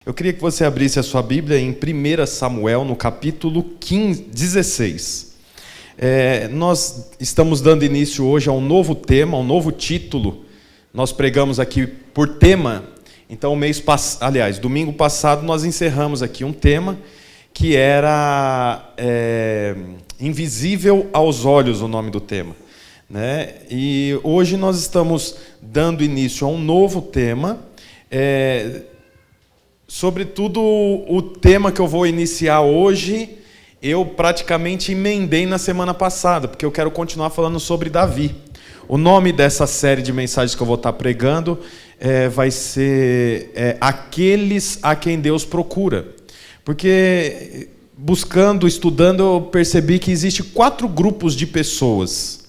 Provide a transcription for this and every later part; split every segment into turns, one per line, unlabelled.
Eu queria que você abrisse a sua Bíblia em 1 Samuel, no capítulo 16. Nós estamos dando início hoje a um novo tema, um novo título. Nós pregamos aqui por tema. Então, domingo passado, nós encerramos aqui um tema que era Invisível aos Olhos, o nome do tema. Né? E hoje nós estamos dando início a um novo tema. Sobretudo o tema que eu vou iniciar hoje, eu praticamente emendei na semana passada, porque eu quero continuar falando sobre Davi. O nome dessa série de mensagens que eu vou estar pregando vai ser Aqueles a quem Deus procura. Porque buscando, estudando, eu percebi que existe 4 grupos de pessoas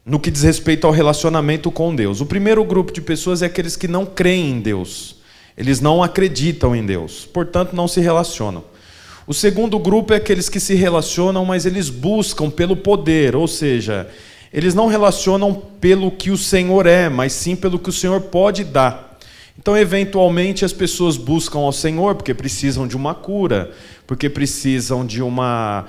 no que diz respeito ao relacionamento com Deus. O primeiro grupo de pessoas é aqueles que não creem em Deus. Eles não acreditam em Deus, portanto não se relacionam. O segundo grupo é aqueles que se relacionam, mas eles buscam pelo poder, ou seja, eles não relacionam pelo que o Senhor é, mas sim pelo que o Senhor pode dar. Então, eventualmente, as pessoas buscam ao Senhor porque precisam de uma cura, porque precisam de uma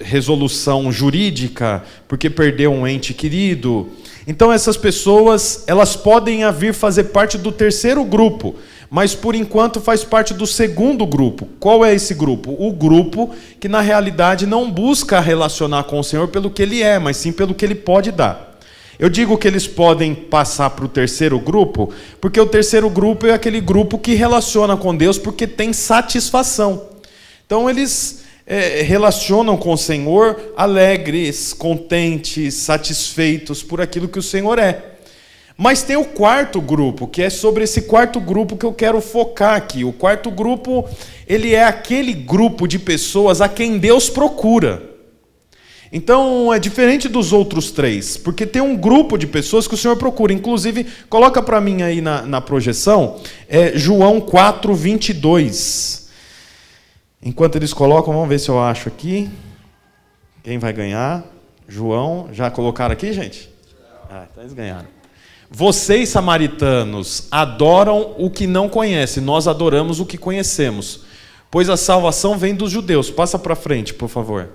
resolução jurídica, porque perdeu um ente querido. Então, essas pessoas, elas podem vir fazer parte do terceiro grupo, mas, por enquanto, faz parte do segundo grupo. Qual é esse grupo? O grupo que, na realidade, não busca relacionar com o Senhor pelo que Ele é, mas sim pelo que Ele pode dar. Eu digo que eles podem passar para o terceiro grupo, porque o terceiro grupo é aquele grupo que relaciona com Deus porque tem satisfação. Então eles relacionam com o Senhor alegres, contentes, satisfeitos por aquilo que o Senhor é. Mas tem o quarto grupo, que é sobre esse quarto grupo que eu quero focar aqui. O quarto grupo, ele é aquele grupo de pessoas a quem Deus procura. Então, é diferente dos outros 3, porque tem um grupo de pessoas que o Senhor procura. Inclusive, coloca para mim aí na projeção, João 4, 22. Enquanto eles colocam, vamos ver se eu acho aqui. Quem vai ganhar? João, já colocaram aqui, gente? Então eles ganharam. Vocês, samaritanos, adoram o que não conhecem, nós adoramos o que conhecemos, pois a salvação vem dos judeus. Passa para frente, por favor.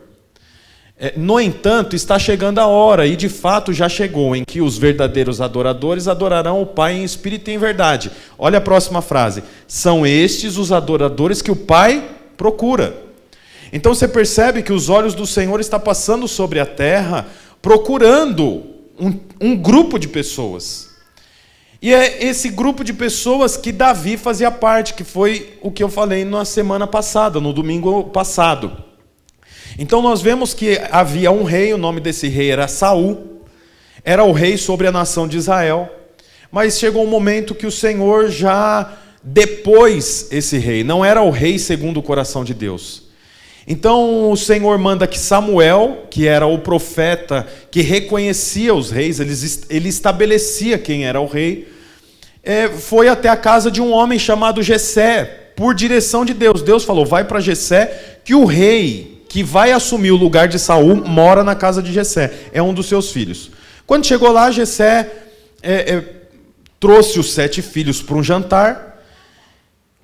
No entanto, está chegando a hora, e de fato já chegou, em que os verdadeiros adoradores adorarão o Pai em espírito e em verdade. Olha a próxima frase. São estes os adoradores que o Pai procura. Então você percebe que os olhos do Senhor estão passando sobre a terra, procurando um grupo de pessoas. E é esse grupo de pessoas que Davi fazia parte, que foi o que eu falei na semana passada, no domingo passado. Então nós vemos que havia um rei, o nome desse rei era Saul, era o rei sobre a nação de Israel, mas chegou um momento que o Senhor já depôs esse rei, não era o rei segundo o coração de Deus. Então o Senhor manda que Samuel, que era o profeta que reconhecia os reis, ele estabelecia quem era o rei, foi até a casa de um homem chamado Jessé, por direção de Deus. Deus falou, vai para Jessé, que o rei que vai assumir o lugar de Saul mora na casa de Jessé, é um dos seus filhos. Quando chegou lá, Jessé trouxe os 7 filhos para um jantar.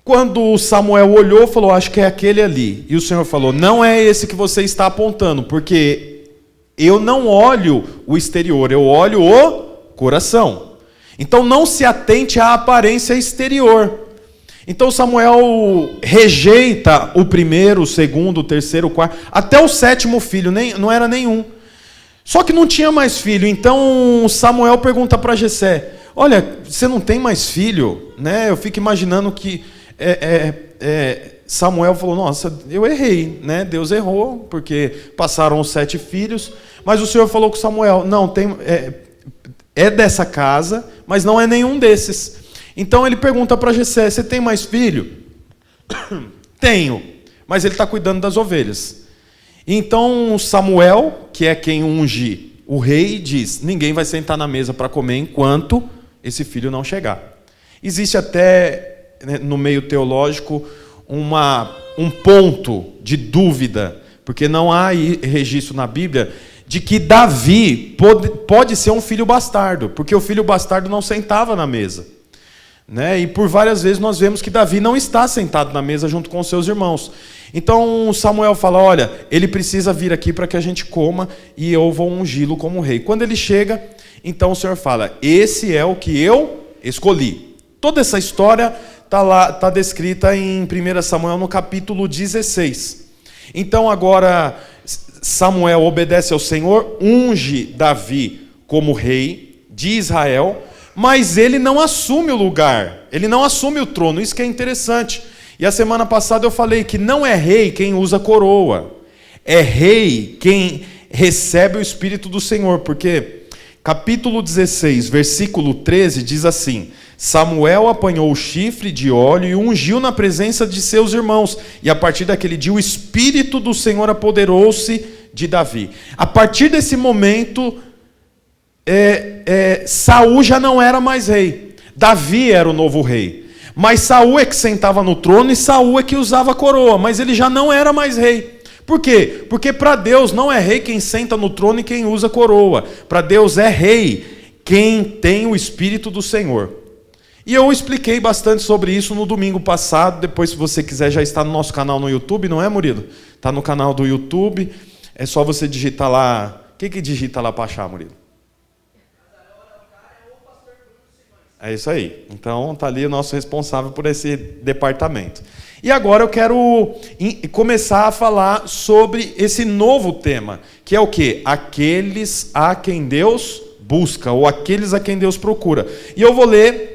Quando Samuel olhou, falou, acho que é aquele ali. E o Senhor falou, não é esse que você está apontando, porque eu não olho o exterior, eu olho o coração. Então não se atente à aparência exterior. Então Samuel rejeita o primeiro, o segundo, o terceiro, o quarto, até o 7º filho, não era nenhum. Só que não tinha mais filho, então Samuel pergunta para Jessé, olha, você não tem mais filho? Né? Eu fico imaginando que Samuel falou, nossa, eu errei, né? Deus errou, porque passaram os 7 filhos, mas o Senhor falou com Samuel, não, é dessa casa, mas não é nenhum desses. Então ele pergunta para Jessé, você tem mais filho? Tenho, mas ele está cuidando das ovelhas. Então Samuel, que é quem unge o rei, diz, ninguém vai sentar na mesa para comer enquanto esse filho não chegar. Existe até, no meio teológico, um ponto de dúvida, porque não há registro na Bíblia de que Davi pode ser um filho bastardo, porque o filho bastardo não sentava na mesa. né? E por várias vezes nós vemos que Davi não está sentado na mesa junto com os seus irmãos. Então Samuel fala, olha, ele precisa vir aqui para que a gente coma e eu vou ungí-lo como rei. Quando ele chega, então o Senhor fala, esse é o que eu escolhi. Toda essa história está descrita em 1 Samuel no capítulo 16. Então agora Samuel obedece ao Senhor, unge Davi como rei de Israel, mas ele não assume o lugar, ele não assume o trono, isso que é interessante. E a semana passada eu falei que não é rei quem usa coroa, é rei quem recebe o Espírito do Senhor, porque capítulo 16, versículo 13 diz assim, Samuel apanhou o chifre de óleo e ungiu na presença de seus irmãos, e a partir daquele dia o Espírito do Senhor apoderou-se de Davi. A partir desse momento, Saul já não era mais rei, Davi era o novo rei. Mas Saul é que sentava no trono e Saul é que usava a coroa, mas ele já não era mais rei. Por quê? Porque para Deus não é rei quem senta no trono e quem usa a coroa. Para Deus é rei quem tem o Espírito do Senhor. E eu expliquei bastante sobre isso no domingo passado. Depois, se você quiser, já está no nosso canal no YouTube, não é, Murilo? Está no canal do YouTube. É só você digitar lá. O que digita lá para achar, Murilo? É isso aí. Então, está ali o nosso responsável por esse departamento. E agora eu quero começar a falar sobre esse novo tema, que é o quê? Aqueles a quem Deus busca, ou aqueles a quem Deus procura. E eu vou ler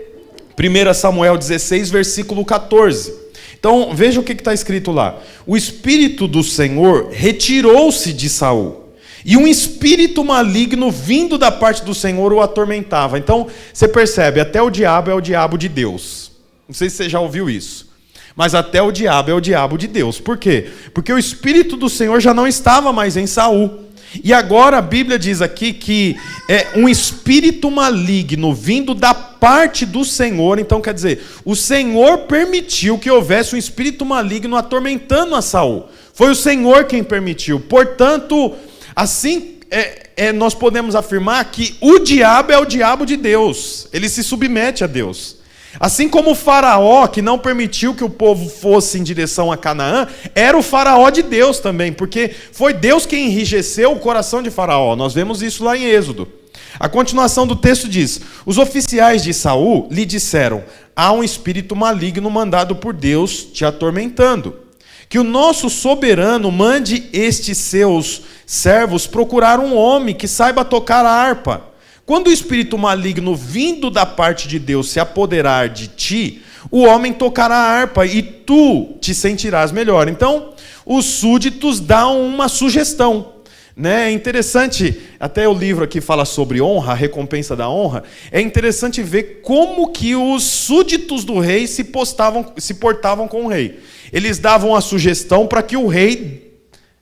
1 Samuel 16, versículo 14. Então, veja o que está escrito lá. O Espírito do Senhor retirou-se de Saul, e um espírito maligno vindo da parte do Senhor o atormentava. Então, você percebe, até o diabo é o diabo de Deus. Não sei se você já ouviu isso. Mas até o diabo é o diabo de Deus. Por quê? Porque o Espírito do Senhor já não estava mais em Saul. E agora a Bíblia diz aqui que é um espírito maligno vindo da parte do Senhor. Então quer dizer, o Senhor permitiu que houvesse um espírito maligno atormentando a Saul. Foi o Senhor quem permitiu. Portanto, assim nós podemos afirmar que o diabo é o diabo de Deus. Ele se submete a Deus. Assim como o faraó, que não permitiu que o povo fosse em direção a Canaã, era o faraó de Deus também, porque foi Deus quem enrijeceu o coração de faraó. Nós vemos isso lá em Êxodo. A continuação do texto diz, os oficiais de Saul lhe disseram, há um espírito maligno mandado por Deus te atormentando. Que o nosso soberano mande estes seus servos procurar um homem que saiba tocar a harpa. Quando o espírito maligno vindo da parte de Deus se apoderar de ti, o homem tocará a harpa e tu te sentirás melhor. Então, os súditos dão uma sugestão. Né? É interessante, até o livro aqui fala sobre honra, a recompensa da honra. É interessante ver como que os súditos do rei se portavam com o rei. Eles davam a sugestão para que o rei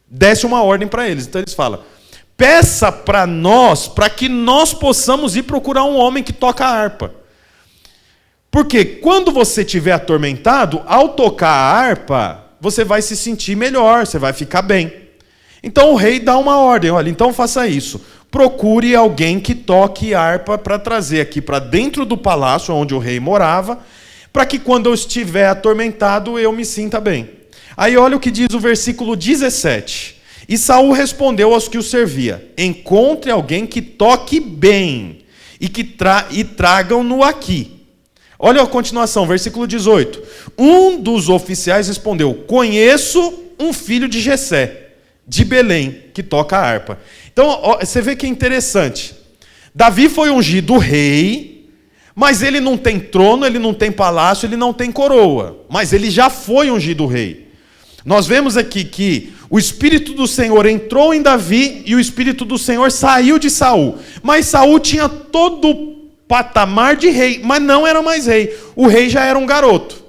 desse uma ordem para eles. Então eles falam, peça para nós, para que nós possamos ir procurar um homem que toca a harpa. Porque quando você estiver atormentado, ao tocar a harpa, você vai se sentir melhor, você vai ficar bem. Então o rei dá uma ordem, olha, então faça isso. Procure alguém que toque harpa para trazer aqui para dentro do palácio onde o rei morava, para que quando eu estiver atormentado, eu me sinta bem. Aí olha o que diz o versículo 17. E Saul respondeu aos que o servia, encontre alguém que toque bem e tragam-no aqui. Olha a continuação, versículo 18. Um dos oficiais respondeu, conheço um filho de Jessé, de Belém, que toca a harpa. Então, você vê que é interessante. Davi foi ungido rei, mas ele não tem trono, ele não tem palácio, ele não tem coroa. Mas ele já foi ungido rei. Nós vemos aqui que o Espírito do Senhor entrou em Davi e o Espírito do Senhor saiu de Saul. Mas Saul tinha todo o patamar de rei, mas não era mais rei. O rei já era um garoto.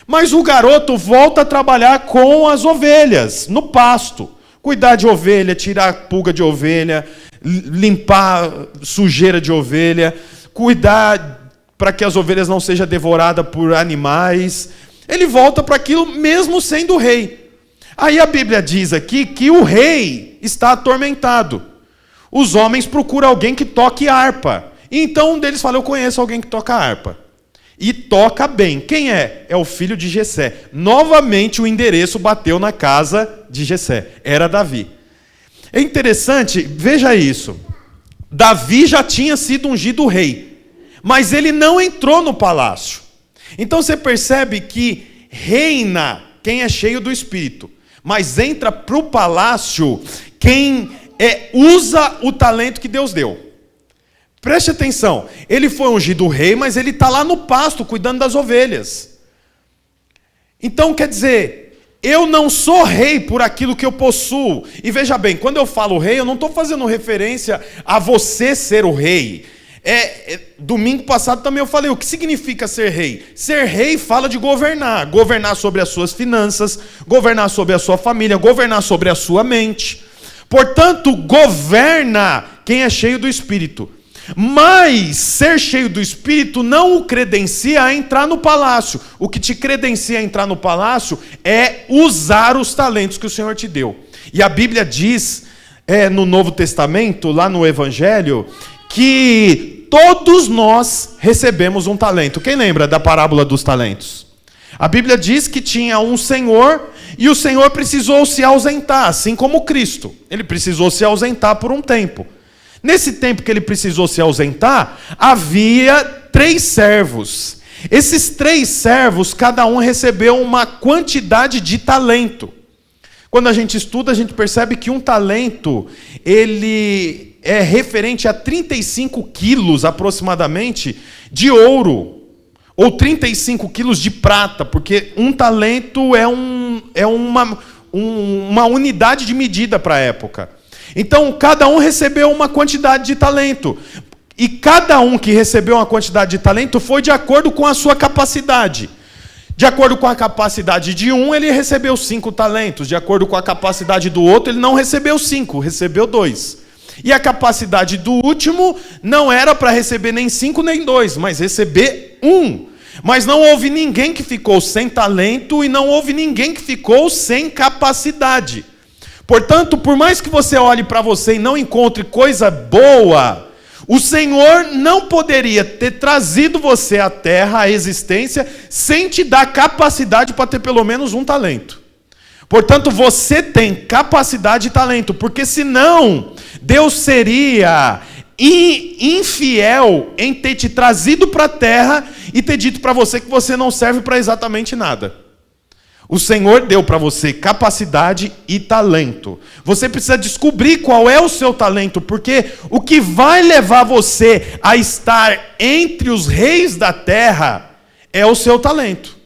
Mas o garoto volta a trabalhar com as ovelhas, no pasto. Cuidar de ovelha, tirar pulga de ovelha, limpar sujeira de ovelha, cuidar para que as ovelhas não sejam devoradas por animais. Ele volta para aquilo mesmo sendo rei. Aí a Bíblia diz aqui que o rei está atormentado. Os homens procuram alguém que toque harpa. E então um deles fala, eu conheço alguém que toca harpa. e toca bem. Quem é? É o filho de Jessé. Novamente o endereço bateu na casa de Jessé. Era Davi. É interessante, veja isso. Davi já tinha sido ungido rei, mas ele não entrou no palácio. Então você percebe que reina quem é cheio do Espírito, mas entra para o palácio quem usa o talento que Deus deu. Preste atenção, ele foi ungido rei, mas ele está lá no pasto, cuidando das ovelhas. Então, quer dizer, eu não sou rei por aquilo que eu possuo. E veja bem, quando eu falo rei, eu não estou fazendo referência a você ser o rei. Domingo passado também eu falei, o que significa ser rei? Ser rei fala de governar. Governar sobre as suas finanças, governar sobre a sua família, governar sobre a sua mente. Portanto, governa quem é cheio do Espírito. Mas ser cheio do Espírito não o credencia a entrar no palácio. O que te credencia a entrar no palácio é usar os talentos que o Senhor te deu. E a Bíblia diz, no Novo Testamento, lá no Evangelho, que todos nós recebemos um talento. Quem lembra da parábola dos talentos? A Bíblia diz que tinha um senhor e o senhor precisou se ausentar, assim como Cristo. Ele precisou se ausentar por um tempo. Nesse tempo que ele precisou se ausentar, havia 3 servos. Esses 3 servos, cada um recebeu uma quantidade de talento. Quando a gente estuda, a gente percebe que um talento, ele é referente a 35 quilos aproximadamente de ouro, ou 35 quilos de prata, porque um talento é uma unidade de medida para a época. Então, cada um recebeu uma quantidade de talento. E cada um que recebeu uma quantidade de talento foi de acordo com a sua capacidade. De acordo com a capacidade de um, ele recebeu 5 talentos. De acordo com a capacidade do outro, ele não recebeu 5, recebeu 2. E a capacidade do último não era para receber nem 5 nem 2, mas receber 1. Mas não houve ninguém que ficou sem talento e não houve ninguém que ficou sem capacidade. Portanto, por mais que você olhe para você e não encontre coisa boa, o Senhor não poderia ter trazido você à terra, à existência, sem te dar capacidade para ter pelo menos um talento. Portanto, você tem capacidade e talento, porque senão Deus seria infiel em ter te trazido para a terra e ter dito para você que você não serve para exatamente nada. O Senhor deu para você capacidade e talento. Você precisa descobrir qual é o seu talento, porque o que vai levar você a estar entre os reis da terra é o seu talento.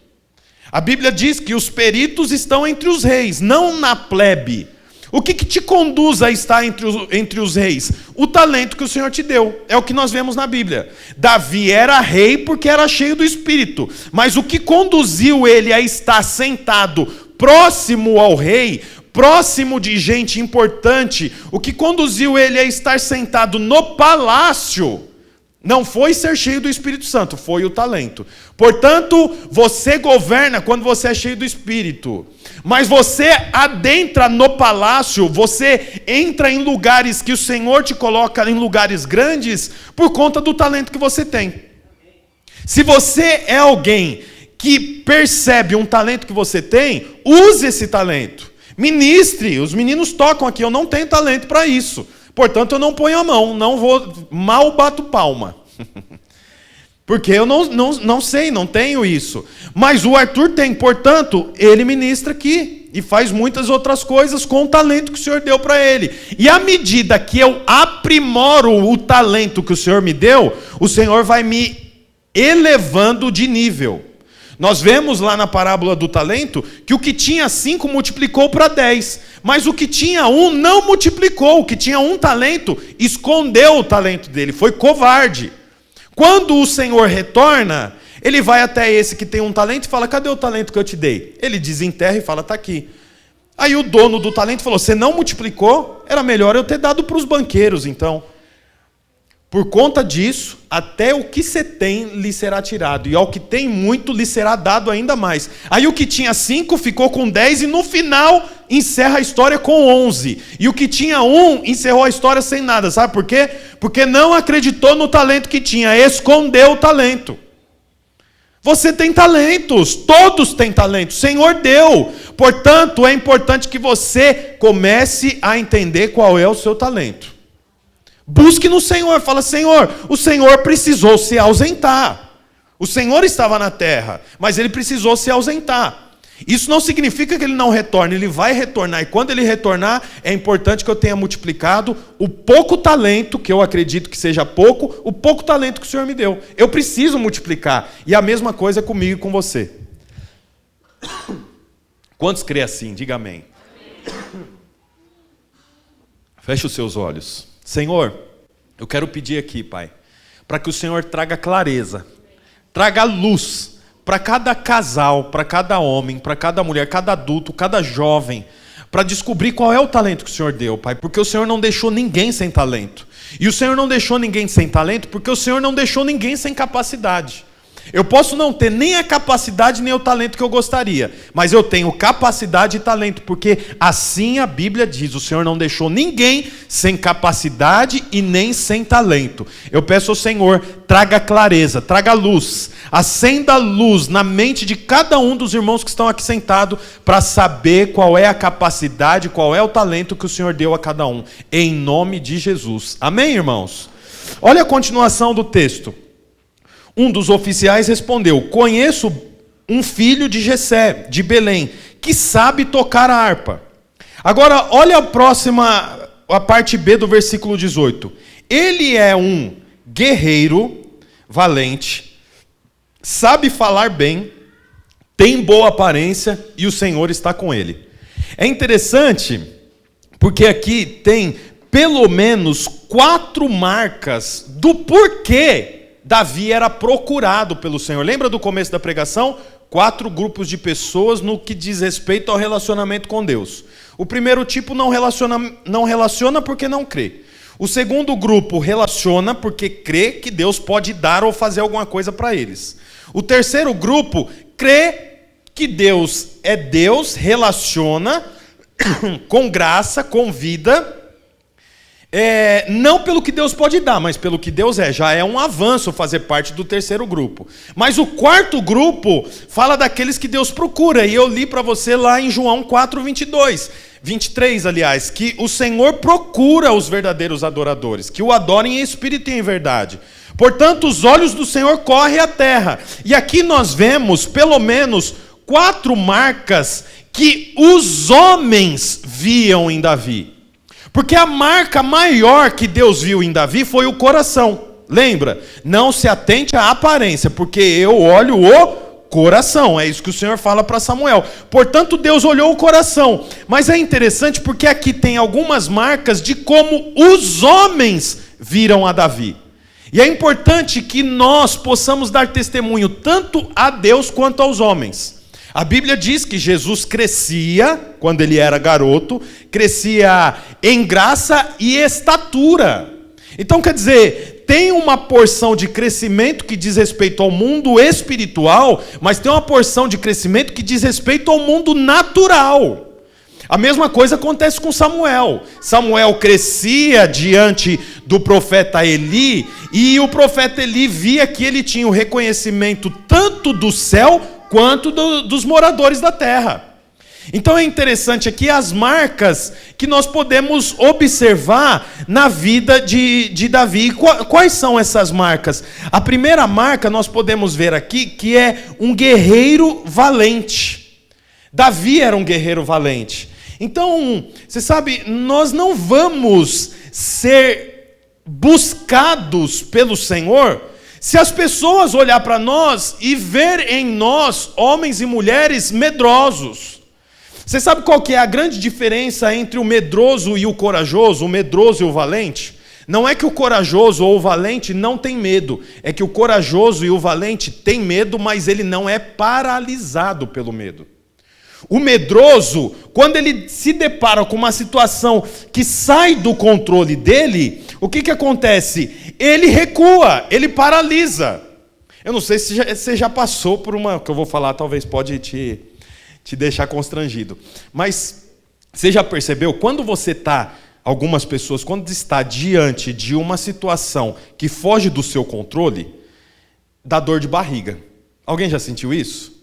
A Bíblia diz que os peritos estão entre os reis, não na plebe. O que te conduz a estar entre os reis? O talento que o Senhor te deu. É o que nós vemos na Bíblia. Davi era rei porque era cheio do Espírito. Mas o que conduziu ele a estar sentado próximo ao rei, próximo de gente importante, o que conduziu ele a estar sentado no palácio, não foi ser cheio do Espírito Santo, foi o talento. Portanto, você governa quando você é cheio do Espírito. Mas você adentra no palácio, você entra em lugares que o Senhor te coloca, em lugares grandes, por conta do talento que você tem. Se você é alguém que percebe um talento que você tem, use esse talento. Ministre, os meninos tocam aqui, eu não tenho talento para isso. Portanto, eu não ponho a mão, não vou, mal bato palma. Porque eu não sei, não tenho isso. Mas o Arthur tem, portanto, ele ministra aqui. E faz muitas outras coisas com o talento que o Senhor deu para ele. E à medida que eu aprimoro o talento que o Senhor me deu, o Senhor vai me elevando de nível. Nós vemos lá na parábola do talento que o que tinha 5 multiplicou para 10. Mas o que tinha 1 não multiplicou. O que tinha 1 talento escondeu o talento dele, foi covarde. Quando o Senhor retorna, ele vai até esse que tem um talento e fala: cadê o talento que eu te dei? Ele desenterra e fala: está aqui. Aí o dono do talento falou: você não multiplicou? Era melhor eu ter dado para os banqueiros então. Por conta disso, até o que você tem lhe será tirado, e ao que tem muito lhe será dado ainda mais. Aí o que tinha 5 ficou com 10 e no final encerra a história com 11. E o que tinha 1 encerrou a história sem nada. Sabe por quê? Porque não acreditou no talento que tinha, escondeu o talento. Você tem talentos, todos têm talentos, o Senhor deu. Portanto, é importante que você comece a entender qual é o seu talento. Busque no Senhor, fala: Senhor, o Senhor precisou se ausentar. O Senhor estava na terra, mas ele precisou se ausentar. Isso não significa que ele não retorne, ele vai retornar. E quando ele retornar, é importante que eu tenha multiplicado o pouco talento, que eu acredito que seja pouco, o pouco talento que o Senhor me deu. Eu preciso multiplicar. E a mesma coisa é comigo e com você. Quantos crê assim? Diga amém. Feche os seus olhos. Senhor, eu quero pedir aqui, Pai, para que o Senhor traga clareza, traga luz para cada casal, para cada homem, para cada mulher, cada adulto, cada jovem, para descobrir qual é o talento que o Senhor deu, Pai, porque o Senhor não deixou ninguém sem talento. E o Senhor não deixou ninguém sem talento porque o Senhor não deixou ninguém sem capacidade. Eu posso não ter nem a capacidade nem o talento que eu gostaria, mas eu tenho capacidade e talento, porque assim a Bíblia diz: o Senhor não deixou ninguém sem capacidade e nem sem talento. Eu peço ao Senhor, traga clareza, traga luz, acenda a luz na mente de cada um dos irmãos que estão aqui sentados, para saber qual é a capacidade, qual é o talento que o Senhor deu a cada um, em nome de Jesus. Amém, irmãos? Olha a continuação do texto. Um dos oficiais respondeu: conheço um filho de Jessé, de Belém, que sabe tocar a harpa. Agora, olha a parte B do versículo 18. Ele é um guerreiro valente, sabe falar bem, tem boa aparência e o Senhor está com ele. É interessante, porque aqui tem pelo menos 4 marcas do porquê Davi era procurado pelo Senhor. Lembra do começo da pregação? 4 grupos de pessoas no que diz respeito ao relacionamento com Deus. O primeiro tipo não relaciona porque não crê. O segundo grupo relaciona porque crê que Deus pode dar ou fazer alguma coisa para eles. O terceiro grupo crê que Deus é Deus, relaciona com graça, com vida, não pelo que Deus pode dar, mas pelo que Deus é. Já é um avanço fazer parte do terceiro grupo. Mas o quarto grupo fala daqueles que Deus procura. E eu li para você lá em João 23, aliás, que o Senhor procura os verdadeiros adoradores, que o adorem em espírito e em verdade. Portanto, os olhos do Senhor correm à terra. E aqui nós vemos pelo menos 4 marcas que os homens viam em Davi. Porque a marca maior que Deus viu em Davi foi o coração. Lembra? Não se atente à aparência, porque eu olho o coração. É isso que o Senhor fala para Samuel. Portanto, Deus olhou o coração. Mas é interessante porque aqui tem algumas marcas de como os homens viram a Davi. E é importante que nós possamos dar testemunho tanto a Deus quanto aos homens. A Bíblia diz que Jesus crescia, quando ele era garoto, crescia em graça e estatura. Então, quer dizer, tem uma porção de crescimento que diz respeito ao mundo espiritual, mas tem uma porção de crescimento que diz respeito ao mundo natural. A mesma coisa acontece com Samuel. Samuel crescia diante do profeta Eli, e o profeta Eli via que ele tinha o reconhecimento tanto do céu quanto dos moradores da terra. Então é interessante aqui as marcas que nós podemos observar na vida de Davi. Quais são essas marcas? A primeira marca nós podemos ver aqui que é um guerreiro valente. Davi era um guerreiro valente. Então, você sabe, nós não vamos ser buscados pelo Senhor se as pessoas olhar para nós e ver em nós homens e mulheres medrosos. Você sabe qual que é a grande diferença entre o medroso e o corajoso, o medroso e o valente? Não é que o corajoso ou o valente não tem medo, é que o corajoso e o valente têm medo, mas ele não é paralisado pelo medo. O medroso, quando ele se depara com uma situação que sai do controle dele, o que acontece? Ele recua, ele paralisa. Eu não sei se você já passou por uma, que eu vou falar, talvez pode te deixar constrangido. Mas você já percebeu, quando você está, algumas pessoas, quando está diante de uma situação que foge do seu controle, dá dor de barriga. Alguém já sentiu isso?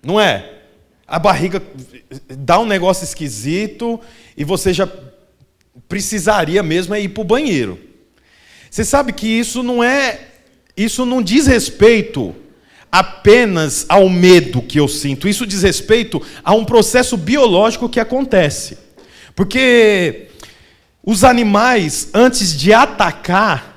Não é? A barriga dá um negócio esquisito e você já precisaria mesmo ir para o banheiro. Você sabe que isso não diz respeito apenas ao medo que eu sinto. Isso diz respeito a um processo biológico que acontece. Porque os animais, antes de atacar,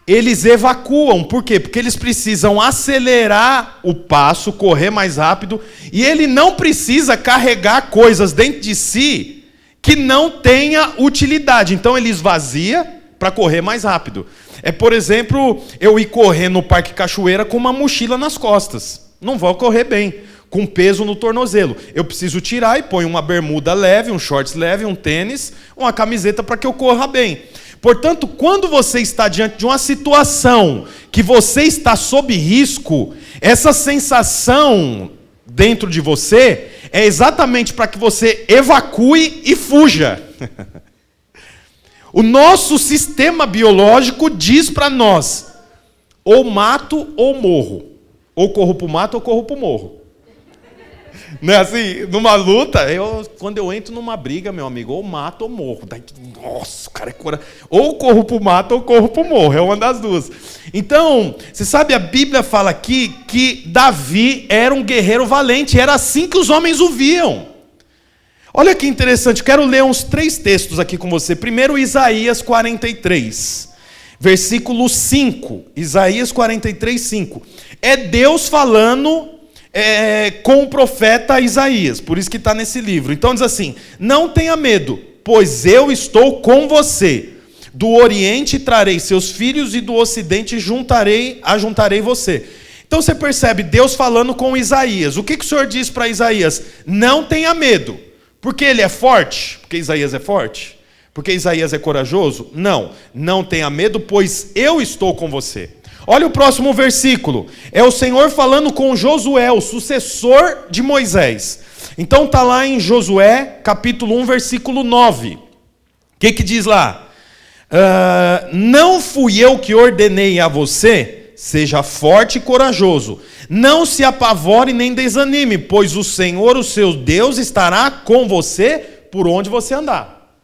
eles evacuam. Por quê? Porque eles precisam acelerar o passo, correr mais rápido, e ele não precisa carregar coisas dentro de si que não tenha utilidade. Então ele esvazia para correr mais rápido. É, por exemplo, eu ir correr no Parque Cachoeira com uma mochila nas costas. Não vou correr bem, com peso no tornozelo. Eu preciso tirar e põe uma bermuda leve, um shorts leve, um tênis, uma camiseta para que eu corra bem. Portanto, quando você está diante de uma situação que você está sob risco, essa sensação dentro de você é exatamente para que você evacue e fuja. O nosso sistema biológico diz para nós, ou mato ou morro. Ou corro para o mato ou corro para o morro. Não é assim? Numa luta, quando eu entro numa briga, meu amigo, ou mato ou morro. Daí, nossa, o cara é corajoso. Ou corro para o mato ou corro para o morro. É uma das duas. Então, você sabe, a Bíblia fala aqui que Davi era um guerreiro valente. Era assim que os homens o viam. Olha que interessante, quero ler uns 3 textos aqui com você. Primeiro, Isaías 43, versículo 5. Isaías 43, 5. É Deus falando com o profeta Isaías, por isso que está nesse livro. Então diz assim: não tenha medo, pois eu estou com você. Do Oriente trarei seus filhos e do Ocidente ajuntarei você. Então você percebe Deus falando com Isaías. O que o Senhor diz para Isaías? Não tenha medo. Porque ele é forte? Porque Isaías é forte? Porque Isaías é corajoso? Não, não tenha medo, pois eu estou com você. Olha o próximo versículo. É o Senhor falando com Josué, o sucessor de Moisés. Então está lá em Josué, capítulo 1, versículo 9. O que diz lá? Não fui eu que ordenei a você? Seja forte e corajoso. Não se apavore nem desanime, pois o Senhor, o seu Deus, estará com você por onde você andar.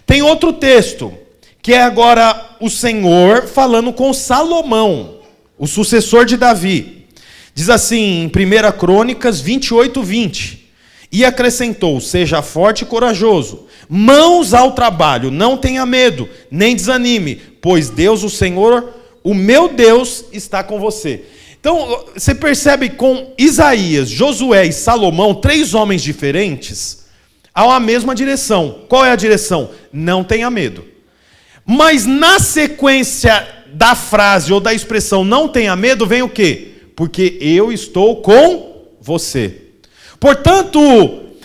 Tem outro texto, que é agora o Senhor falando com Salomão, o sucessor de Davi. Diz assim, em 1 Crônicas 28, 20. E acrescentou, seja forte e corajoso, mãos ao trabalho, não tenha medo, nem desanime, pois Deus, o Senhor, o meu Deus, está com você. Então, você percebe com Isaías, Josué e Salomão, 3 homens diferentes, há a mesma direção. Qual é a direção? Não tenha medo. Mas na sequência da frase ou da expressão não tenha medo, vem o quê? Porque eu estou com você. Portanto,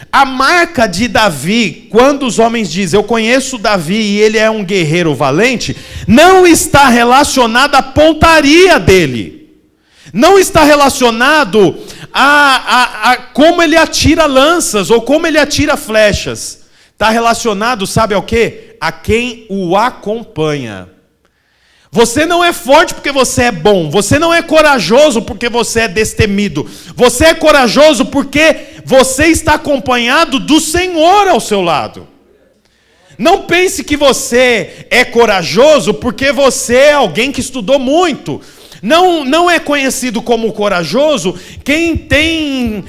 a marca de Davi, quando os homens dizem, eu conheço Davi e ele é um guerreiro valente, não está relacionada à pontaria dele. Não está relacionado a como ele atira lanças ou como ele atira flechas. Está relacionado, sabe ao quê? A quem o acompanha. Você não é forte porque você é bom. Você não é corajoso porque você é destemido. Você é corajoso porque você está acompanhado do Senhor ao seu lado. Não pense que você é corajoso porque você é alguém que estudou muito. Não é conhecido como corajoso quem tem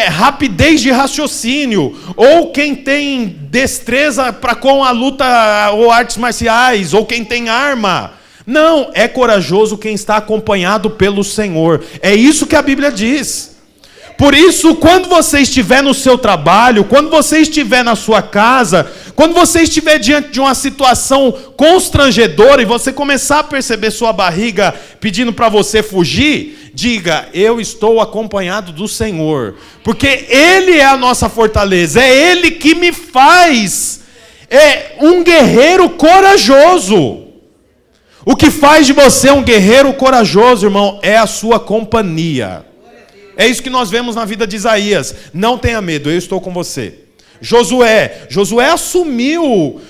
rapidez de raciocínio, ou quem tem destreza com a luta ou artes marciais, ou quem tem arma. Não, é corajoso quem está acompanhado pelo Senhor. É isso que a Bíblia diz. Por isso, quando você estiver no seu trabalho, quando você estiver na sua casa, quando você estiver diante de uma situação constrangedora e você começar a perceber sua barriga pedindo para você fugir, diga, eu estou acompanhado do Senhor, porque Ele é a nossa fortaleza, é Ele que me faz um guerreiro corajoso. O que faz de você um guerreiro corajoso, irmão, é a sua companhia. É isso que nós vemos na vida de Isaías. Não tenha medo, eu estou com você. Josué assumiu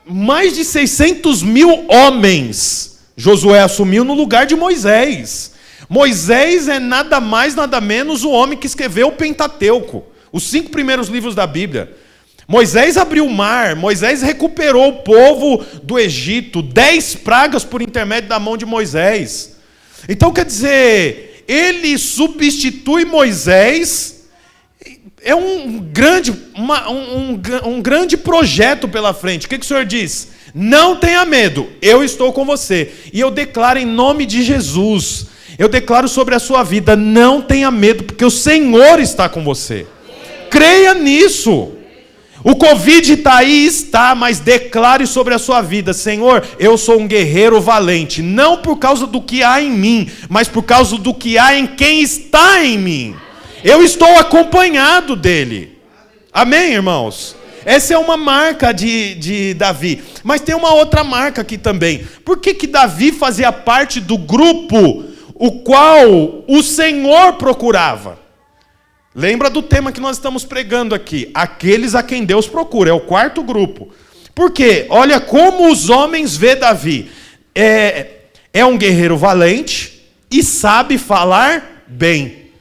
mais de 600 mil homens. Josué assumiu no lugar de Moisés. Moisés é nada mais, nada menos o homem que escreveu o Pentateuco, os 5 primeiros livros da Bíblia. Moisés abriu o mar, Moisés recuperou o povo do Egito, 10 pragas por intermédio da mão de Moisés. Então, quer dizer, ele substitui Moisés, é um grande projeto pela frente. O que o Senhor diz? Não tenha medo, eu estou com você. E eu declaro em nome de Jesus, eu declaro sobre a sua vida, não tenha medo, porque o Senhor está com você. Creia nisso. O Covid está aí, está, mas declare sobre a sua vida: Senhor, eu sou um guerreiro valente, não por causa do que há em mim, mas por causa do que há em quem está em mim. Eu estou acompanhado dele. Amém, irmãos? Essa é uma marca de Davi. Mas tem uma outra marca aqui também. Por que Davi fazia parte do grupo o qual o Senhor procurava? Lembra do tema que nós estamos pregando aqui. Aqueles a quem Deus procura. É o 4º grupo. Por quê? Olha como os homens vê Davi. É um guerreiro valente e sabe falar bem.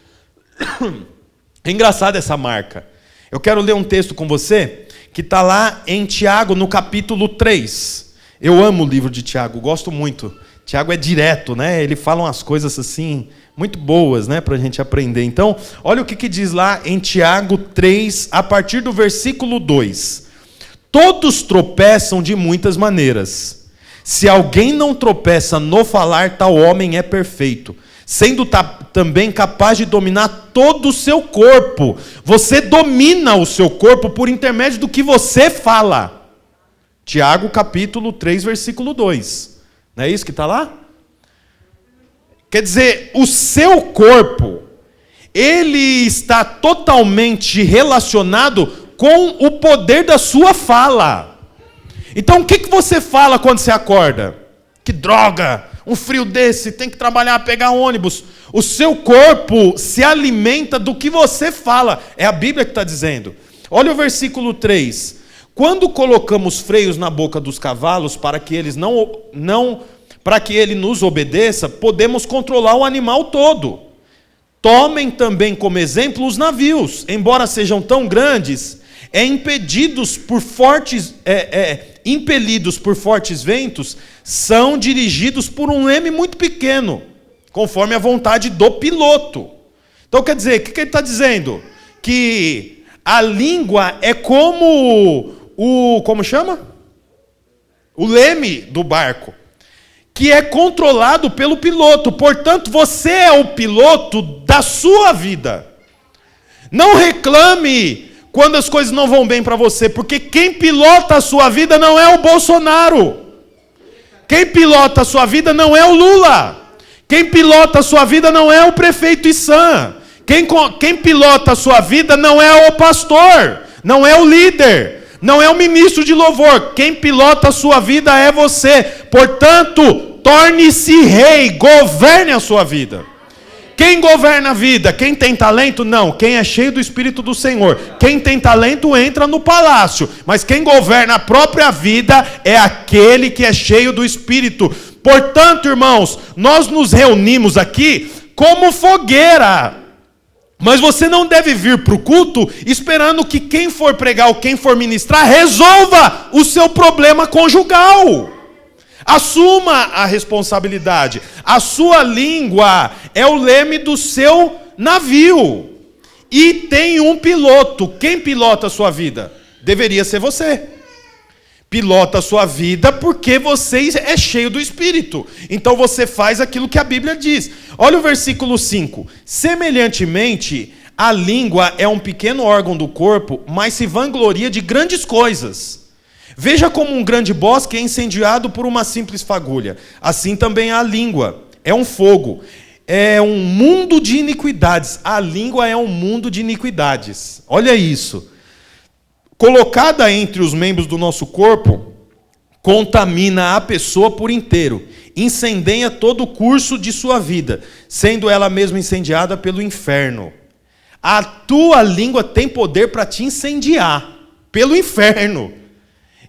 É engraçado essa marca. Eu quero ler um texto com você que está lá em Tiago, no capítulo 3. Eu amo o livro de Tiago, gosto muito. Tiago é direto, né? Ele fala umas coisas assim, muito boas, né? Para a gente aprender. Então, olha o que diz lá em Tiago 3, a partir do versículo 2. Todos tropeçam de muitas maneiras. Se alguém não tropeça no falar, tal homem é perfeito, sendo também capaz de dominar todo o seu corpo. Você domina o seu corpo por intermédio do que você fala. Tiago capítulo 3, versículo 2. Não é isso que está lá? Quer dizer, o seu corpo, ele está totalmente relacionado com o poder da sua fala. Então o que você fala quando você acorda? Que droga! Um frio desse, tem que trabalhar, pegar ônibus. O seu corpo se alimenta do que você fala. É a Bíblia que está dizendo. Olha o versículo 3. Quando colocamos freios na boca dos cavalos para que eles para que ele nos obedeça, podemos controlar o animal todo. Tomem também como exemplo os navios, embora sejam tão grandes, impelidos por fortes ventos, são dirigidos por um leme muito pequeno, conforme a vontade do piloto. Então quer dizer, o que ele está dizendo? Que a língua é como como chama? O leme do barco, que é controlado pelo piloto. Portanto, você é o piloto da sua vida. Não reclame quando as coisas não vão bem para você, porque quem pilota a sua vida não é o Bolsonaro. Quem pilota a sua vida não é o Lula. Quem pilota a sua vida não é o prefeito Issan. Quem pilota a sua vida não é o pastor, não é o líder, não é o ministro de louvor. Quem pilota a sua vida é você. Portanto, torne-se rei, governe a sua vida. Quem governa a vida? Quem tem talento? Não. Quem é cheio do Espírito do Senhor. Quem tem talento entra no palácio. Mas quem governa a própria vida é aquele que é cheio do Espírito. Portanto, irmãos, nós nos reunimos aqui como fogueira. Mas você não deve vir para o culto esperando que quem for pregar ou quem for ministrar resolva o seu problema conjugal. Assuma a responsabilidade. A sua língua é o leme do seu navio. E tem um piloto. Quem pilota a sua vida? Deveria ser você. Pilota a sua vida porque você é cheio do Espírito. Então você faz aquilo que a Bíblia diz. Olha o versículo 5. Semelhantemente, a língua é um pequeno órgão do corpo, mas se vangloria de grandes coisas. Veja como um grande bosque é incendiado por uma simples fagulha. Assim também a língua é um fogo, é um mundo de iniquidades. A língua é um mundo de iniquidades. Olha isso. Colocada entre os membros do nosso corpo, contamina a pessoa por inteiro, incendeia todo o curso de sua vida, sendo ela mesma incendiada pelo inferno. A tua língua tem poder para te incendiar pelo inferno.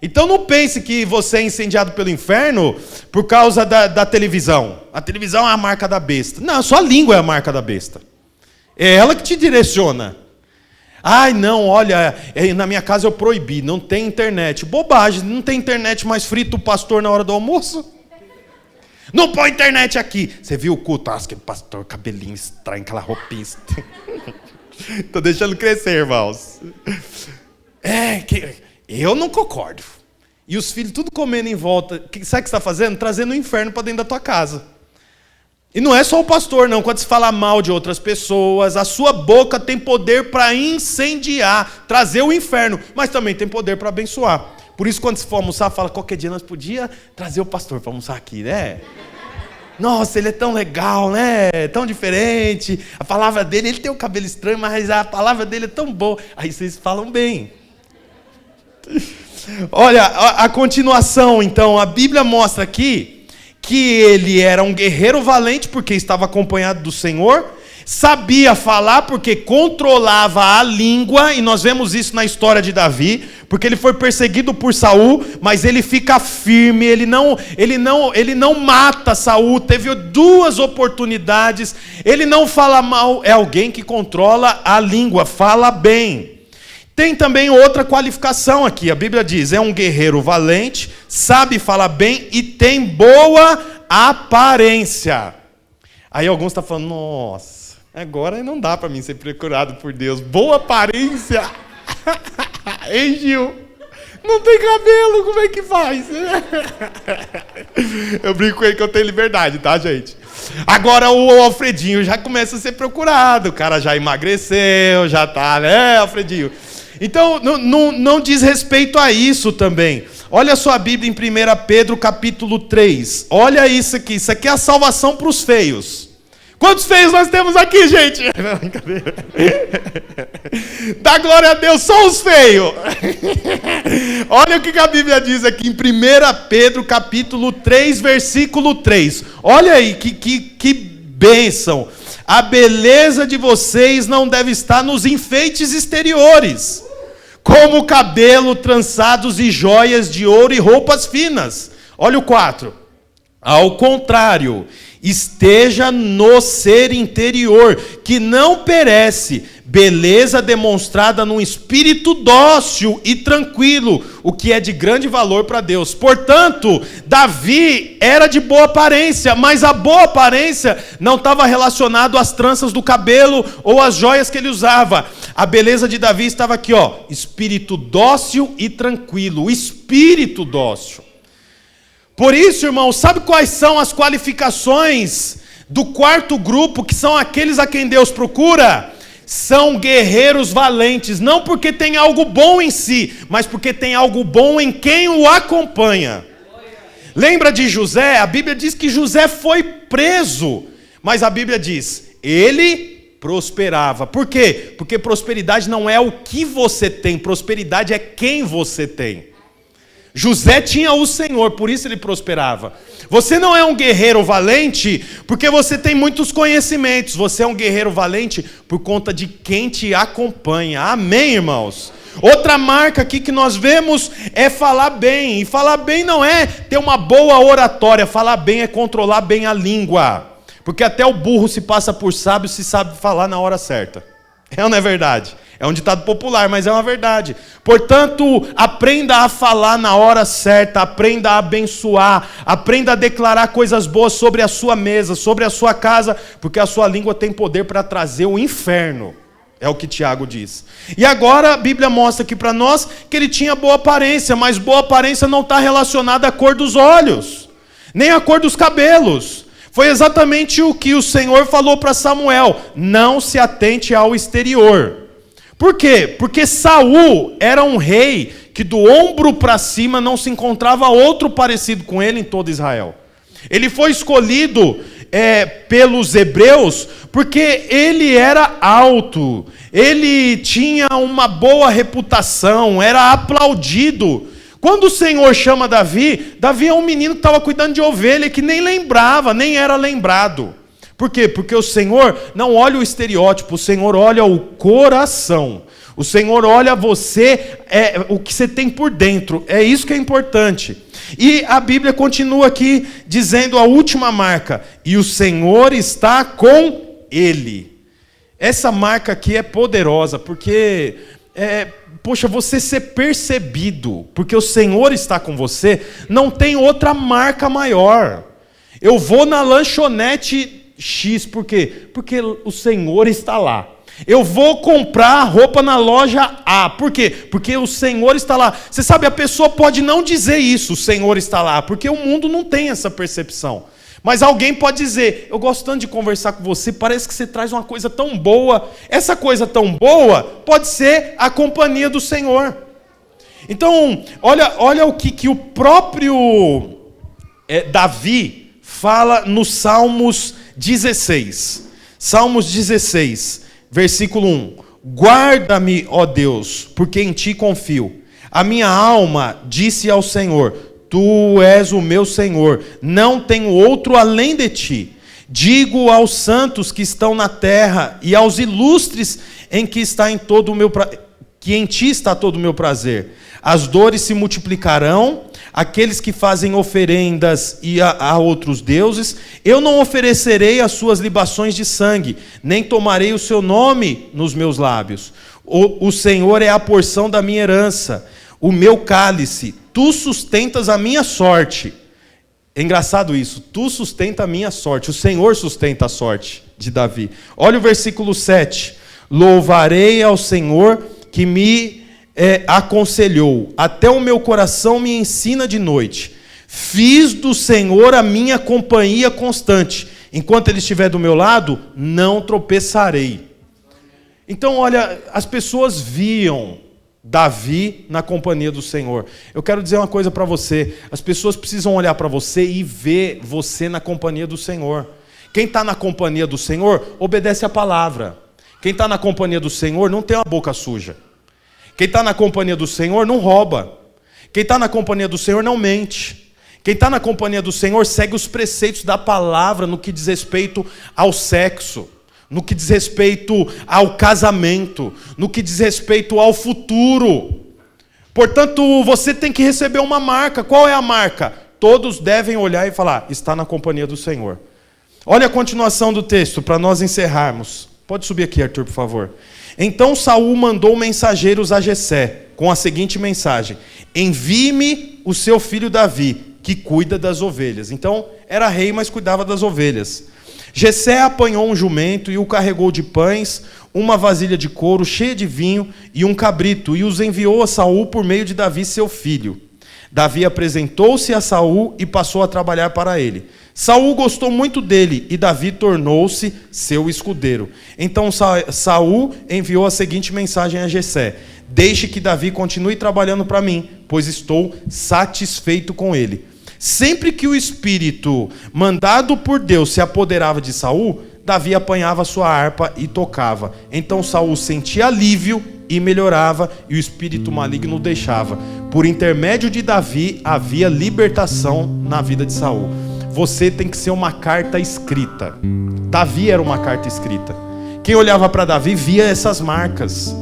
Então não pense que você é incendiado pelo inferno por causa da televisão. A televisão é a marca da besta. Não, só a língua é a marca da besta. É ela que te direciona. Ai, não, olha, na minha casa eu proibi, não tem internet. Bobagem, não tem internet, mas frita o pastor na hora do almoço? Não põe internet aqui. Você viu o culto? Ah, aquele pastor, cabelinho estranho, aquela roupinha estranha. Tô deixando crescer, irmãos. Eu não concordo. E os filhos tudo comendo em volta. Sabe o que você está fazendo? Trazendo o inferno para dentro da tua casa. E não é só o pastor, não. Quando se fala mal de outras pessoas, a sua boca tem poder para incendiar, trazer o inferno, mas também tem poder para abençoar. Por isso, quando se for almoçar, fala, qualquer dia nós podíamos trazer o pastor para almoçar aqui, né? Nossa, ele é tão legal, né? Tão diferente. A palavra dele, ele tem um cabelo estranho, mas a palavra dele é tão boa. Aí vocês falam bem. Olha, a continuação, então, a Bíblia mostra aqui que ele era um guerreiro valente porque estava acompanhado do Senhor, sabia falar porque controlava a língua, e nós vemos isso na história de Davi, porque ele foi perseguido por Saul, mas ele fica firme, ele não mata Saul, teve 2 oportunidades, ele não fala mal, é alguém que controla a língua, fala bem. Tem também outra qualificação aqui, a Bíblia diz, é um guerreiro valente, sabe falar bem e tem boa aparência. Aí alguns estão falando, nossa, agora não dá para mim ser procurado por Deus. Boa aparência. Ei, Gil, não tem cabelo, como é que faz? Eu brinco com ele que eu tenho liberdade, tá, gente? Agora o Alfredinho já começa a ser procurado, o cara já emagreceu, já tá, né, Alfredinho? Então, não diz respeito a isso também. Olha sua Bíblia em 1 Pedro capítulo 3. Olha isso aqui é a salvação para os feios. Quantos feios nós temos aqui, gente? Não, brincadeira. Dá glória a Deus, só os feios. Olha o que a Bíblia diz aqui em 1 Pedro capítulo 3, versículo 3. Olha aí, que bênção. A beleza de vocês não deve estar nos enfeites exteriores, como cabelo, trançados e joias de ouro e roupas finas. Olha o 4. Ao contrário, esteja no ser interior, que não perece, beleza demonstrada num espírito dócil e tranquilo, o que é de grande valor para Deus. Portanto, Davi era de boa aparência, mas a boa aparência não estava relacionada às tranças do cabelo ou às joias que ele usava. A beleza de Davi estava aqui, ó, espírito dócil e tranquilo, espírito dócil. Por isso, irmão, sabe quais são as qualificações do 4º grupo, que são aqueles a quem Deus procura? São guerreiros valentes, não porque tem algo bom em si, mas porque tem algo bom em quem o acompanha. Lembra de José? A Bíblia diz que José foi preso, mas a Bíblia diz, ele prosperava. Por quê? Porque prosperidade não é o que você tem, prosperidade é quem você tem. José tinha o Senhor, por isso ele prosperava. Você não é um guerreiro valente porque você tem muitos conhecimentos. Você é um guerreiro valente por conta de quem te acompanha. Amém, irmãos? Outra marca aqui que nós vemos é falar bem. E falar bem não é ter uma boa oratória. Falar bem é controlar bem a língua. Porque até o burro se passa por sábio se sabe falar na hora certa. É ou não é verdade? É um ditado popular, mas é uma verdade. Portanto, aprenda a falar na hora certa, aprenda a abençoar, aprenda a declarar coisas boas sobre a sua mesa, sobre a sua casa, porque a sua língua tem poder para trazer o inferno. É o que Tiago diz. E agora a Bíblia mostra aqui para nós que ele tinha boa aparência, mas boa aparência não está relacionada à cor dos olhos, nem à cor dos cabelos. Foi exatamente o que o Senhor falou para Samuel: não se atente ao exterior. Por quê? Porque Saul era um rei que do ombro para cima não se encontrava outro parecido com ele em todo Israel. Ele foi escolhido pelos hebreus porque ele era alto, ele tinha uma boa reputação, era aplaudido. Quando o Senhor chama Davi, Davi é um menino que estava cuidando de ovelha, que nem lembrava, nem era lembrado. Por quê? Porque o Senhor não olha o estereótipo, o Senhor olha o coração. O Senhor olha você, o que você tem por dentro. É isso que é importante. E a Bíblia continua aqui dizendo a última marca. E o Senhor está com ele. Essa marca aqui é poderosa, porque, poxa, você ser percebido, porque o Senhor está com você, não tem outra marca maior. Eu vou na lanchonete X, por quê? Porque o Senhor está lá. Eu vou comprar roupa na loja A, por quê? Porque o Senhor está lá. Você sabe, a pessoa pode não dizer isso, o Senhor está lá, porque o mundo não tem essa percepção. Mas alguém pode dizer, eu gosto tanto de conversar com você, parece que você traz uma coisa tão boa. Essa coisa tão boa pode ser a companhia do Senhor. Então, olha o que o próprio Davi fala no Salmos 16. Salmos 16, versículo 1. Guarda-me, ó Deus, porque em ti confio. A minha alma disse ao Senhor, tu és o meu Senhor, não tenho outro além de ti. Digo aos santos que estão na terra e aos ilustres que em ti está todo o meu prazer. As dores se multiplicarão, aqueles que fazem oferendas a outros deuses, eu não oferecerei as suas libações de sangue, nem tomarei o seu nome nos meus lábios. O Senhor é a porção da minha herança, o meu cálice, tu sustentas a minha sorte. É engraçado isso, tu sustenta a minha sorte, o Senhor sustenta a sorte de Davi. Olha o versículo 7, louvarei ao Senhor que me aconselhou, até o meu coração me ensina de noite. Fiz do Senhor a minha companhia constante. Enquanto Ele estiver do meu lado, não tropeçarei. Então, olha, as pessoas viam Davi na companhia do Senhor. Eu quero dizer uma coisa para você. As pessoas precisam olhar para você e ver você na companhia do Senhor. Quem está na companhia do Senhor, obedece a palavra. Quem está na companhia do Senhor, não tem uma boca suja. Quem está na companhia do Senhor não rouba. Quem está na companhia do Senhor não mente. Quem está na companhia do Senhor segue os preceitos da palavra no que diz respeito ao sexo, no que diz respeito ao casamento, no que diz respeito ao futuro. Portanto, você tem que receber uma marca. Qual é a marca? Todos devem olhar e falar, está na companhia do Senhor. Olha a continuação do texto, para nós encerrarmos. Pode subir aqui, Arthur, por favor. Então Saul mandou mensageiros a Jessé, com a seguinte mensagem: envie-me o seu filho Davi, que cuida das ovelhas. Então, era rei, mas cuidava das ovelhas. Jessé apanhou um jumento e o carregou de pães, uma vasilha de couro cheia de vinho e um cabrito, e os enviou a Saul por meio de Davi, seu filho. Davi apresentou-se a Saul e passou a trabalhar para ele. Saul gostou muito dele e Davi tornou-se seu escudeiro. Então Saul enviou a seguinte mensagem a Jessé: deixe que Davi continue trabalhando para mim, pois estou satisfeito com ele. Sempre que o espírito mandado por Deus se apoderava de Saul, Davi apanhava sua harpa e tocava. Então Saul sentia alívio e melhorava, e o espírito maligno o deixava. Por intermédio de Davi havia libertação na vida de Saul. Você tem que ser uma carta escrita. Davi era uma carta escrita. Quem olhava para Davi via essas marcas.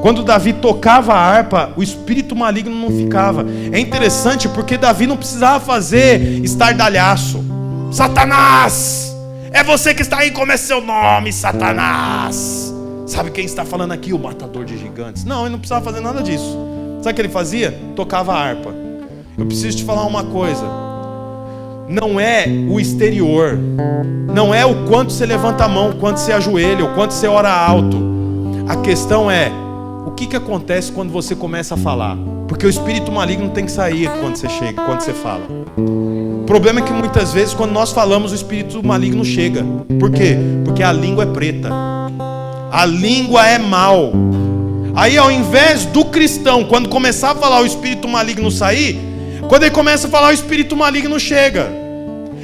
Quando Davi tocava a harpa, o espírito maligno não ficava. É interessante porque Davi não precisava fazer estardalhaço. Satanás! É você que está aí, como é seu nome, Satanás? Sabe quem está falando aqui? O matador de gigantes. Não, ele não precisava fazer nada disso. Sabe o que ele fazia? Tocava a harpa. Eu preciso te falar uma coisa. Não é o exterior. Não é o quanto você levanta a mão, o quanto você ajoelha, o quanto você ora alto. A questão é, o que acontece quando você começa a falar? Porque o espírito maligno tem que sair quando você chega, quando você fala. O problema é que muitas vezes quando nós falamos, o espírito maligno chega. Por quê? Porque a língua é preta. A língua é mal. Aí ao invés do cristão, quando começar a falar, o espírito maligno sair, quando ele começa a falar, o espírito maligno chega.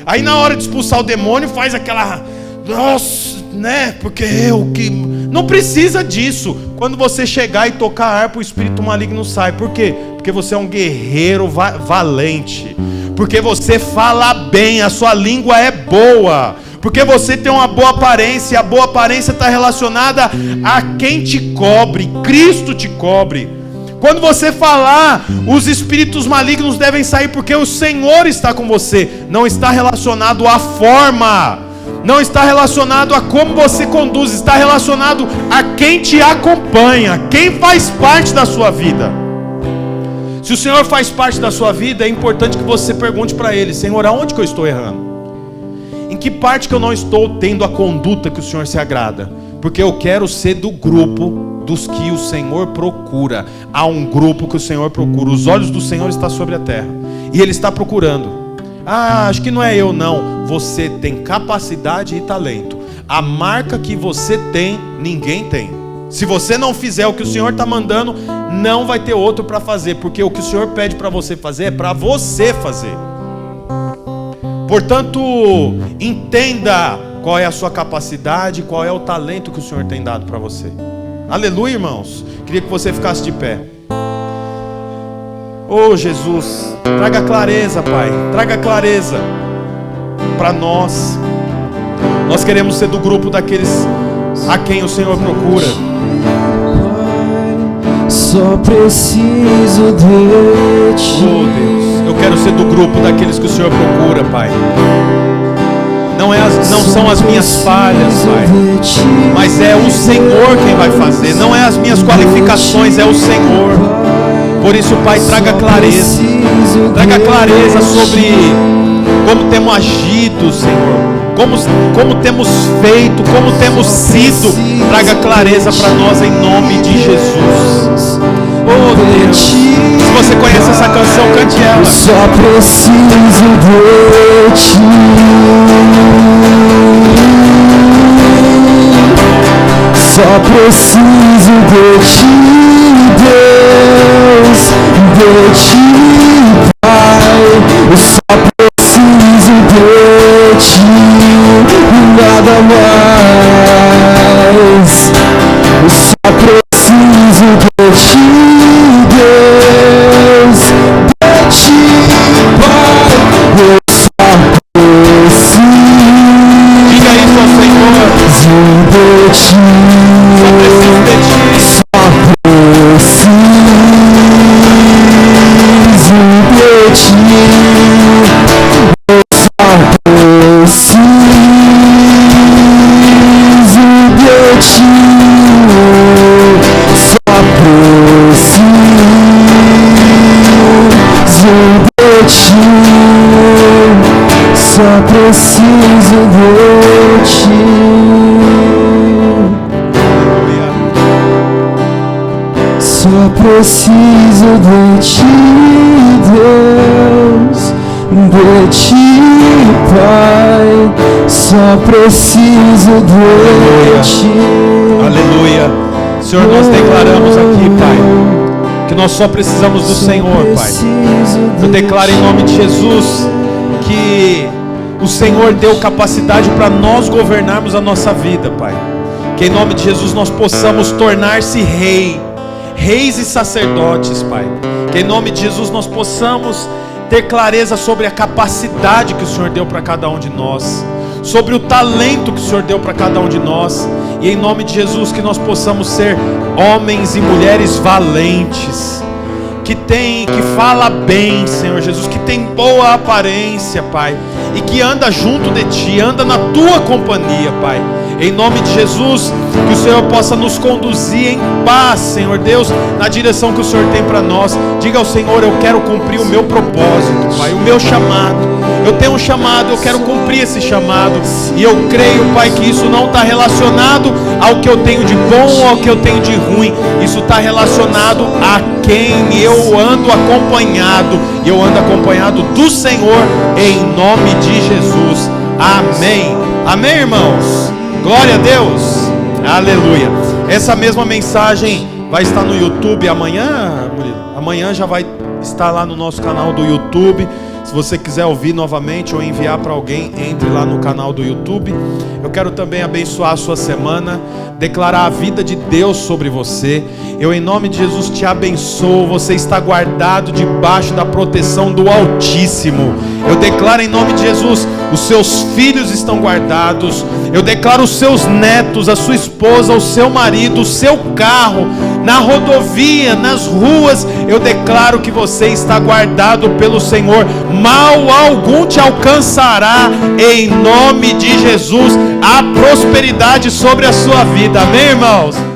Aí na hora de expulsar o demônio, faz aquela... Nossa, né? Porque eu que... Não precisa disso. Quando você chegar e tocar a harpa, o espírito maligno sai. Por quê? Porque você é um guerreiro valente. Porque você fala bem, a sua língua é boa. porque você tem uma boa aparência, e a boa aparência está relacionada a quem te cobre. Cristo te cobre. Quando você falar, os espíritos malignos devem sair, porque o Senhor está com você. Não está relacionado à forma, não está relacionado a como você conduz, está relacionado a quem te acompanha, quem faz parte da sua vida. Se o Senhor faz parte da sua vida, é importante que você pergunte para Ele: Senhor, aonde que eu estou errando? Em que parte que eu não estou tendo a conduta que o Senhor se agrada? Porque eu quero ser do grupo dos que o Senhor procura. Há um grupo que o Senhor procura. Os olhos do Senhor estão sobre a terra, e Ele está procurando. Acho que não é eu, não. Você tem capacidade e talento. A marca que você tem, ninguém tem. Se você não fizer o que o Senhor está mandando, não vai ter outro para fazer, porque o que o Senhor pede para você fazer é para você fazer. Portanto, entenda qual é a sua capacidade, qual é o talento que o Senhor tem dado para você. Aleluia, irmãos. Queria que você ficasse de pé. Oh, Jesus, traga clareza, Pai. Traga clareza para nós. Nós queremos ser do grupo daqueles a quem o Senhor procura.
Só preciso de Ti.
Oh, Deus, eu quero ser do grupo daqueles que o Senhor procura, Pai. Não são as minhas falhas, Pai, mas é o Senhor quem vai fazer. Não é as minhas qualificações, é o Senhor. Por isso, Pai, traga clareza. Traga clareza sobre como temos agido, Senhor. Como temos feito, como temos sido. Traga clareza para nós em nome de Jesus. Oh, Deus, se você conhece essa canção, cante ela.
Só preciso de Ti. Só preciso de Ti, Deus, de Ti, Pai. Só preciso de Ti, nada mais. Só preciso de Ti, Deus, de Ti, Pai. Eu só preciso.
Diga isso ao Senhor.
De Ti.
Só preciso de Ti.
Só preciso de Ti. Eu só preciso de Ti. Só preciso de Ti. Só preciso de Ti. Só preciso de Ti, Deus, de Ti, Pai. Só preciso de Ti.
Aleluia. Senhor, nós declaramos aqui, Pai, que nós só precisamos do Senhor, Pai. Eu declaro em nome de Jesus que o Senhor deu capacidade para nós governarmos a nossa vida, Pai. Que em nome de Jesus nós possamos tornar-se reis e sacerdotes, Pai. Que em nome de Jesus nós possamos ter clareza sobre a capacidade que o Senhor deu para cada um de nós, sobre o talento que o Senhor deu para cada um de nós. E em nome de Jesus que nós possamos ser homens e mulheres valentes, que fala bem, Senhor Jesus, que tem boa aparência, Pai, e que anda junto de Ti, anda na Tua companhia, Pai. Em nome de Jesus, que o Senhor possa nos conduzir em paz, Senhor Deus, na direção que o Senhor tem para nós. Diga ao Senhor: eu quero cumprir o meu propósito, Pai, o meu chamado. Eu tenho um chamado, eu quero cumprir esse chamado. E eu creio, Pai, que isso não está relacionado ao que eu tenho de bom ou ao que eu tenho de ruim. Isso está relacionado a quem eu ando acompanhado. E eu ando acompanhado do Senhor, em nome de Jesus. Amém. Amém, irmãos? Glória a Deus. Aleluia. Essa mesma mensagem vai estar no YouTube amanhã, Murilo. Amanhã já vai estar lá no nosso canal do YouTube. Se você quiser ouvir novamente ou enviar para alguém, entre lá no canal do YouTube. Eu quero também abençoar a sua semana, declarar a vida de Deus sobre você. Eu, em nome de Jesus, te abençoo. Você está guardado debaixo da proteção do Altíssimo. Eu declaro em nome de Jesus os seus filhos estão guardados. Eu declaro os seus netos, a sua esposa, o seu marido, o seu carro, na rodovia, nas ruas. Eu declaro que você está guardado pelo Senhor. Mal algum te alcançará. Em nome de Jesus, há prosperidade sobre a sua vida. Amém, irmãos?